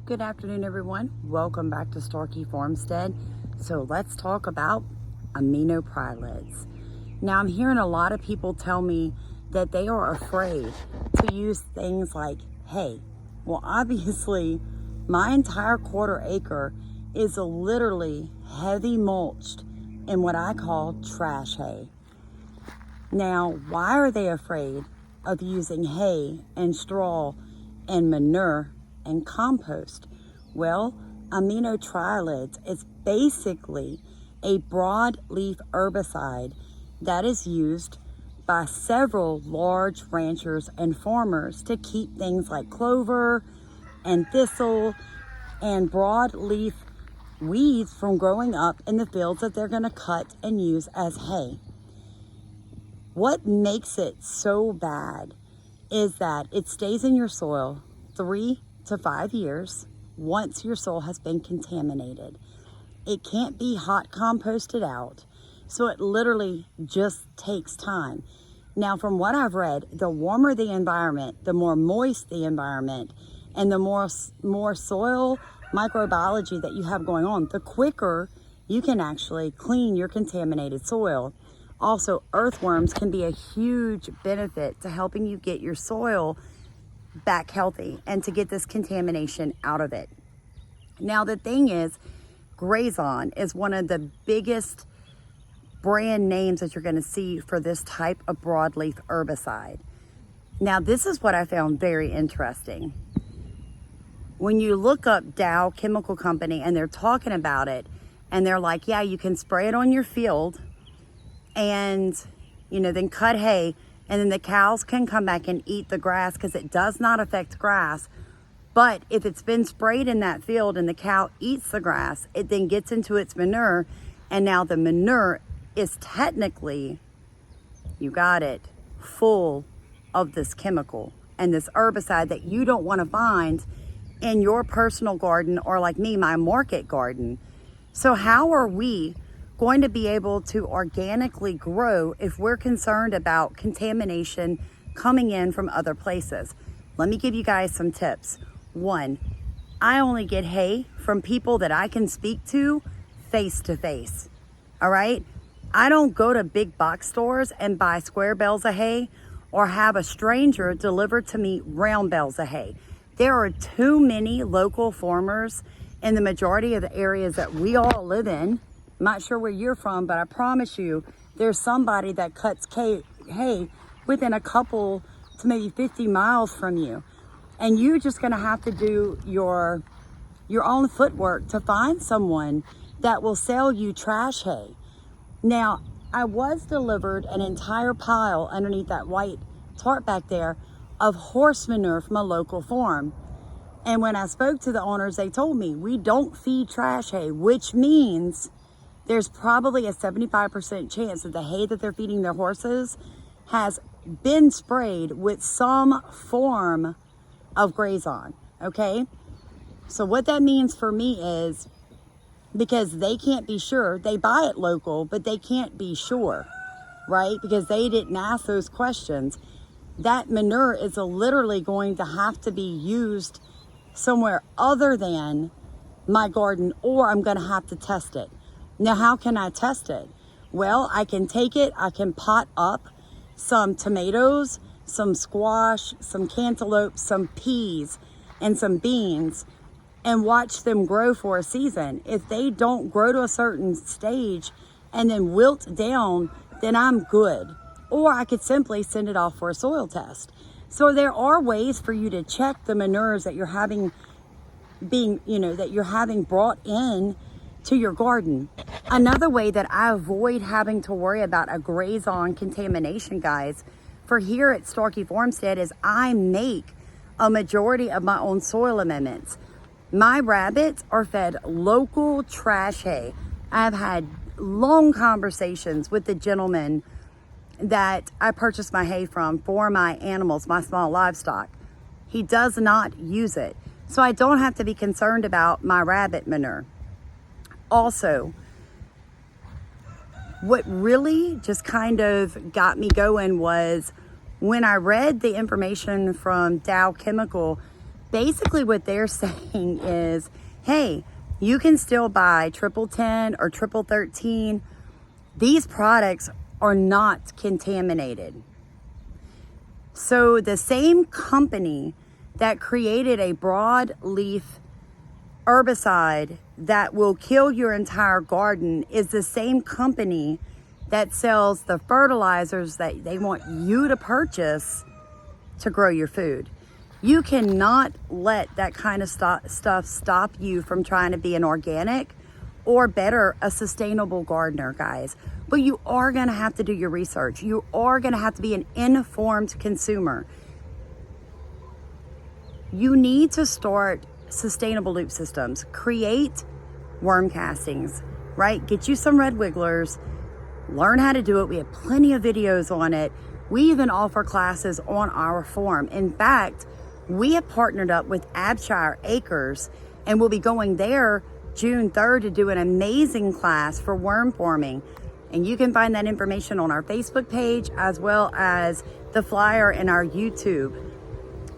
Good afternoon, everyone. Welcome back to Starkey Farmstead. So let's talk about aminopyralids. Now, I'm hearing a lot of people tell me that they are afraid to use things like hay. Well, obviously, my entire quarter acre is literally heavy mulched in what I call trash hay. Now, why are they afraid of using hay and straw and manure and compost? Well, aminopyralids is basically a broadleaf herbicide that is used by several large ranchers and farmers to keep things like clover and thistle and broadleaf weeds from growing up in the fields that they're going to cut and use as hay. What makes it so bad is that it stays in your soil 3 to 5 years once your soil has been contaminated. It can't be hot composted out, so it literally just takes time. Now, from what I've read, the warmer the environment, the more moist the environment, and the more soil microbiology that you have going on, the quicker you can actually clean your contaminated soil. Also, earthworms can be a huge benefit to helping you get your soil back healthy and to get this contamination out of it. Now, the thing is, GRAZON is one of the biggest brand names that you're going to see for this type of broadleaf herbicide. Now, this is what I found very interesting. When you look up Dow Chemical Company and they're talking about it, and they're like, yeah, you can spray it on your field and, then cut hay, and then the cows can come back and eat the grass because it does not affect grass. But if it's been sprayed in that field and the cow eats the grass, it then gets into its manure, and now the manure is technically, you got it, full of this chemical and this herbicide that you don't want to find in your personal garden, or like me, my market garden. So how are we going to be able to organically grow if we're concerned about contamination coming in from other places? Let me give you guys some tips. 1, I only get hay from people that I can speak to face to face. All right? I don't go to big box stores and buy square bales of hay or have a stranger deliver to me round bales of hay. There are too many local farmers in the majority of the areas that we all live in. I'm not sure where you're from, but I promise you there's somebody that cuts hay within a couple to maybe 50 miles from you. And you're just going to have to do your own footwork to find someone that will sell you trash hay. Now, I was delivered an entire pile underneath that white tarp back there of horse manure from a local farm. And when I spoke to the owners, they told me we don't feed trash hay, which means there's probably a 75% chance that the hay that they're feeding their horses has been sprayed with some form of GRAZON, okay? So what that means for me is, because they can't be sure, they buy it local, but they can't be sure, right? Because they didn't ask those questions. That manure is literally going to have to be used somewhere other than my garden, or I'm going to have to test it. Now, how can I test it? Well, I can take it, I can pot up some tomatoes, some squash, some cantaloupe, some peas, and some beans, and watch them grow for a season. If they don't grow to a certain stage and then wilt down, then I'm good. Or I could simply send it off for a soil test. So there are ways for you to check the manures that you're having brought in to your garden. Another way that I avoid having to worry about a GRAZON contamination, guys, for here at Starkey Farmstead, is I make a majority of my own soil amendments. My rabbits are fed local trash hay. I've had long conversations with the gentleman that I purchased my hay from for my animals, my small livestock. He does not use it, so I don't have to be concerned about my rabbit manure. Also, what really just kind of got me going was when I read the information from Dow Chemical Basically what they're saying is, hey, you can still buy triple 10 or triple 13. These products are not contaminated. So the same company that created a broadleaf herbicide that will kill your entire garden is the same company that sells the fertilizers that they want you to purchase to grow your food. You cannot let that kind of stuff stop you from trying to be an organic or better, a sustainable gardener, guys. But you are gonna have to do your research. You are gonna have to be an informed consumer. You need to start sustainable loop systems. Create worm castings, right? Get you some red wigglers. Learn how to do it. We have plenty of videos on it. We even offer classes on our forum. In fact, we have partnered up with Abshire Acres, and we'll be going there June 3rd to do an amazing class for worm forming. And you can find that information on our Facebook page as well as the flyer in our YouTube.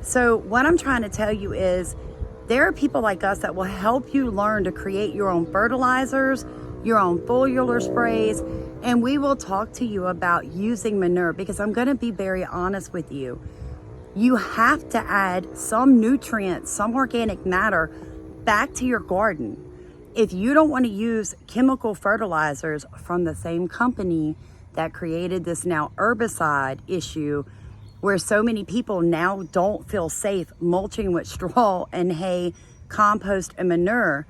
So what I'm trying to tell you is there are people like us that will help you learn to create your own fertilizers, your own foliar sprays, and we will talk to you about using manure, because I'm going to be very honest with you. You have to add some nutrients, some organic matter back to your garden. If you don't want to use chemical fertilizers from the same company that created this now herbicide issue, where so many people now don't feel safe mulching with straw and hay, compost and manure,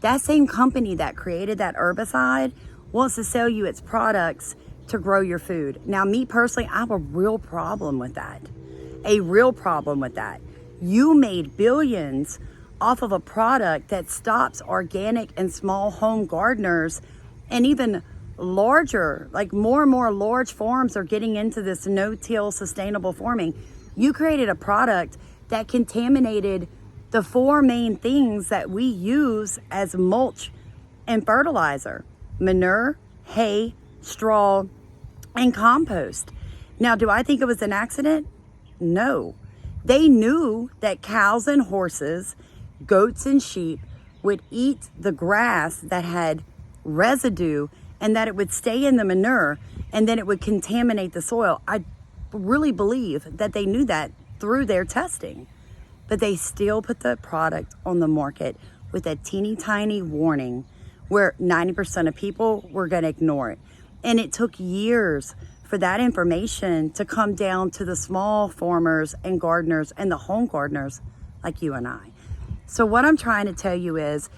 that same company that created that herbicide wants to sell you its products to grow your food. Now, me personally, I have a real problem with that. A real problem with that. You made billions off of a product that stops organic and small home gardeners, and even larger, like more and more large farms are getting into this no-till sustainable farming. You created a product that contaminated the four main things that we use as mulch and fertilizer: manure, hay, straw, and compost. Now, do I think it was an accident? No. They knew that cows and horses, goats and sheep would eat the grass that had residue, and that it would stay in the manure, and then it would contaminate the soil. I really believe that they knew that through their testing, but they still put the product on the market with a teeny tiny warning where 90% of people were going to ignore it. And it took years for that information to come down to the small farmers and gardeners and the home gardeners like you and I. So what I'm trying to tell you is,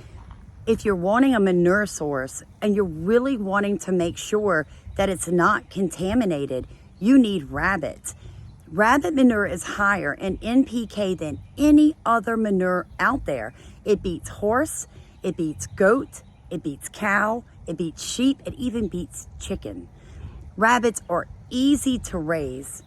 if you're wanting a manure source and you're really wanting to make sure that it's not contaminated, you need rabbit. Rabbit manure is higher in NPK than any other manure out there. It beats horse, it beats goat, it beats cow, it beats sheep, it even beats chicken. Rabbits are easy to raise.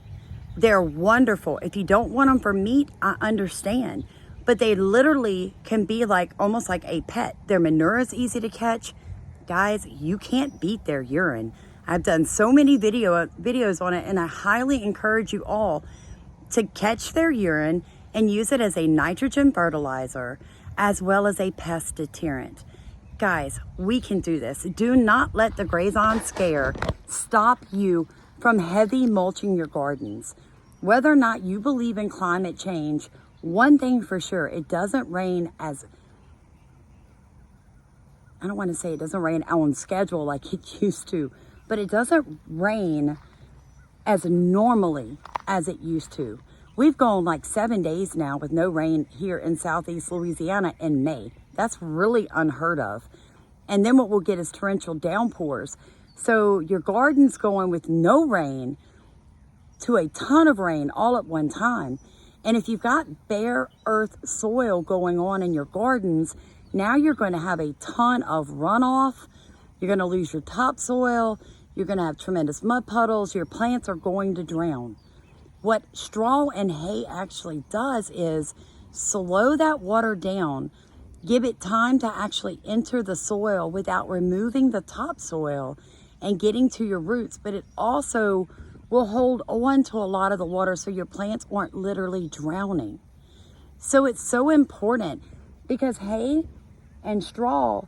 They're wonderful. If you don't want them for meat, I understand. But they literally can be like almost like a pet. Their manure is easy to catch. Guys, you can't beat their urine. I've done so many videos on it, and I highly encourage you all to catch their urine and use it as a nitrogen fertilizer as well as a pest deterrent. Guys, we can do this. Do not let the GRAZON scare stop you from heavy mulching your gardens. Whether or not you believe in climate change, one thing for sure, it doesn't rain as, I don't want to say it doesn't rain on schedule like it used to, but it doesn't rain as normally as it used to. We've gone like 7 days now with no rain here in Southeast Louisiana in May. That's really unheard of. And then what we'll get is torrential downpours. So your garden's going with no rain to a ton of rain all at one time. And if you've got bare earth soil going on in your gardens, now you're going to have a ton of runoff. You're going to lose your topsoil. You're going to have tremendous mud puddles. Your plants are going to drown. What straw and hay actually does is slow that water down, give it time to actually enter the soil without removing the topsoil and getting to your roots. But it also will hold on to a lot of the water so your plants aren't literally drowning. So it's so important, because hay and straw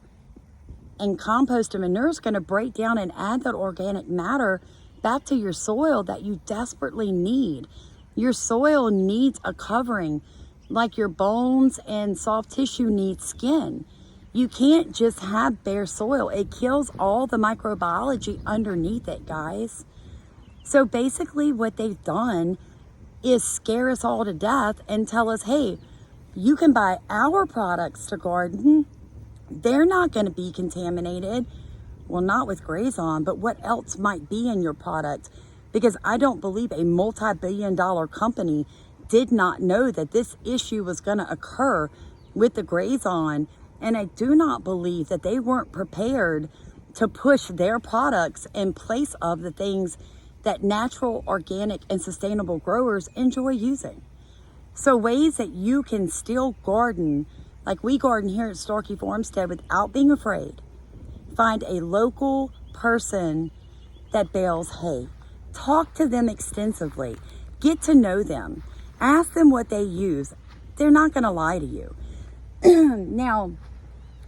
and compost and manure is going to break down and add that organic matter back to your soil that you desperately need. Your soil needs a covering, like your bones and soft tissue needs skin. You can't just have bare soil. It kills all the microbiology underneath it, guys. So basically what they've done is scare us all to death and tell us, hey, you can buy our products to garden. They're not going to be contaminated. Well, not with GRAZON, but what else might be in your product? Because I don't believe a multi-billion-dollar company did not know that this issue was going to occur with the GRAZON. And I do not believe that they weren't prepared to push their products in place of the things that natural, organic, and sustainable growers enjoy using. So ways that you can still garden, like we garden here at Starkey Farmstead, without being afraid. Find a local person that bales hay. Talk to them extensively. Get to know them. Ask them what they use. They're not going to lie to you. Now,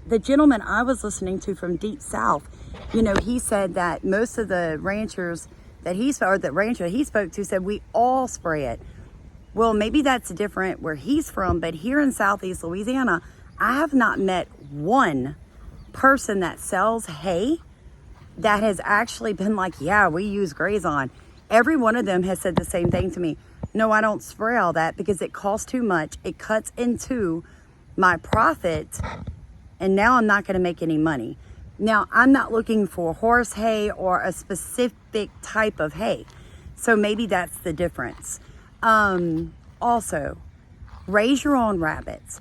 the gentleman I was listening to from Deep South, he said that most of the ranchers that he spoke to said we all spray it. Well, maybe that's different where he's from, but here in Southeast Louisiana, I have not met one person that sells hay that has actually been like, yeah, we use GRAZON. Every one of them has said the same thing to me. No, I don't spray all that because it costs too much. It cuts into my profit, and now I'm not going to make any money. Now, I'm not looking for horse hay or a specific type of hay. So maybe that's the difference. Also, raise your own rabbits.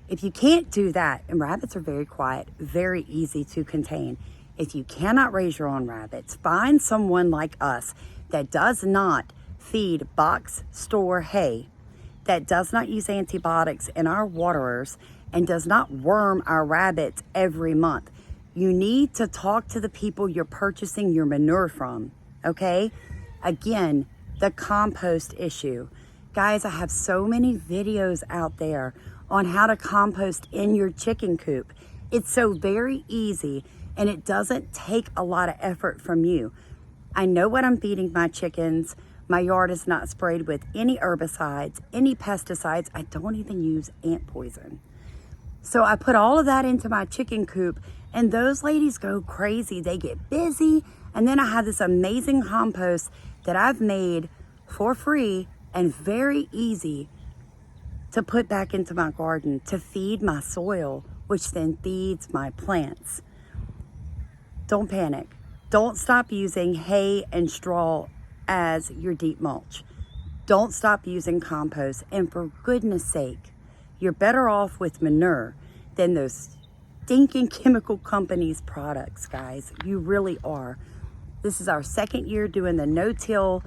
If you can't do that, and rabbits are very quiet, very easy to contain. If you cannot raise your own rabbits, find someone like us that does not feed box store hay, that does not use antibiotics in our waterers, and does not worm our rabbits every month. You need to talk to the people you're purchasing your manure from, okay? Again, the compost issue. Guys, I have so many videos out there on how to compost in your chicken coop. It's so very easy, and it doesn't take a lot of effort from you. I know what I'm feeding my chickens. My yard is not sprayed with any herbicides, any pesticides. I don't even use ant poison. So I put all of that into my chicken coop, and those ladies go crazy. They get busy, and then I have this amazing compost that I've made for free and very easy to put back into my garden to feed my soil, which then feeds my plants. Don't panic. Don't stop using hay and straw as your deep mulch. Don't stop using compost. And for goodness sake, you're better off with manure than those stinking chemical companies' products, guys. You really are. This is our second year doing the no-till.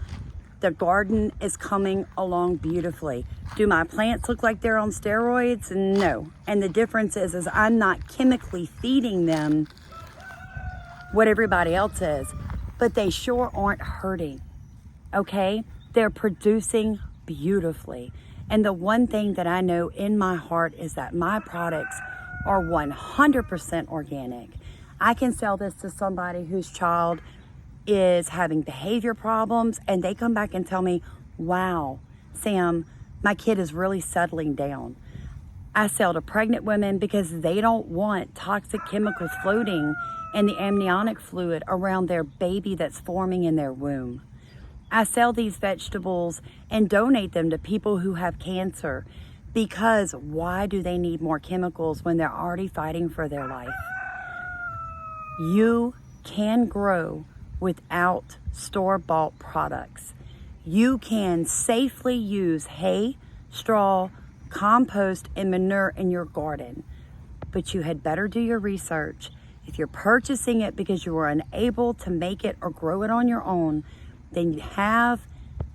The garden is coming along beautifully. Do my plants look like they're on steroids? No. And the difference is I'm not chemically feeding them what everybody else is, but they sure aren't hurting, okay? They're producing beautifully. And the one thing that I know in my heart is that my products are 100% organic. I can sell this to somebody whose child is having behavior problems, and they come back and tell me, wow, Sam, my kid is really settling down. I sell to pregnant women because they don't want toxic chemicals floating in the amniotic fluid around their baby that's forming in their womb. I sell these vegetables and donate them to people who have cancer, because why do they need more chemicals when they're already fighting for their life? You can grow without store-bought products. You can safely use hay, straw, compost, and manure in your garden, but you had better do your research. If you're purchasing it because you were unable to make it or grow it on your own, then you have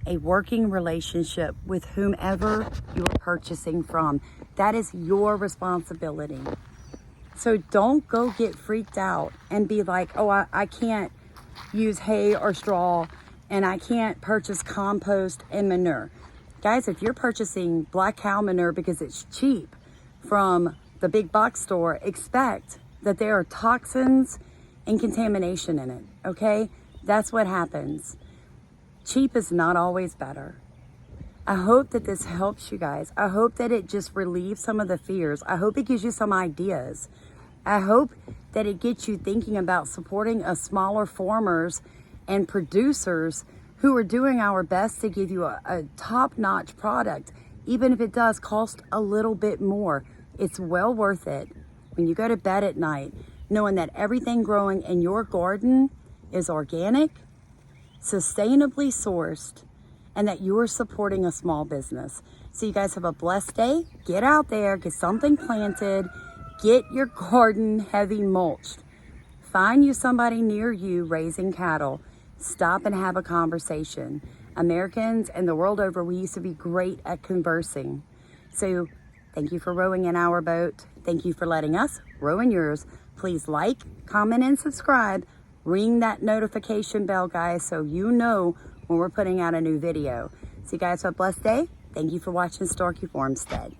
a working relationship with whomever you're purchasing from. That is your responsibility. So don't go get freaked out and be like, oh, I can't use hay or straw, and I can't purchase compost and manure. Guys, if you're purchasing black cow manure because it's cheap from the big box store, expect that there are toxins and contamination in it, okay? That's what happens. Cheap is not always better. I hope that this helps you guys. I hope that it just relieves some of the fears. I hope it gives you some ideas. I hope that it gets you thinking about supporting us smaller farmers and producers who are doing our best to give you a top-notch product, even if it does cost a little bit more. It's well worth it when you go to bed at night, knowing that everything growing in your garden is organic, sustainably sourced, and that you're supporting a small business. So you guys have a blessed day. Get out there, get something planted, get your garden heavy mulched. Find you somebody near you raising cattle. Stop and have a conversation. Americans and the world over, we used to be great at conversing. So thank you for rowing in our boat. Thank you for letting us row in yours. Please like, comment, and subscribe. Ring that notification bell, guys, so you know when we're putting out a new video. So you guys have a blessed day. Thank you for watching Starkey Farmstead.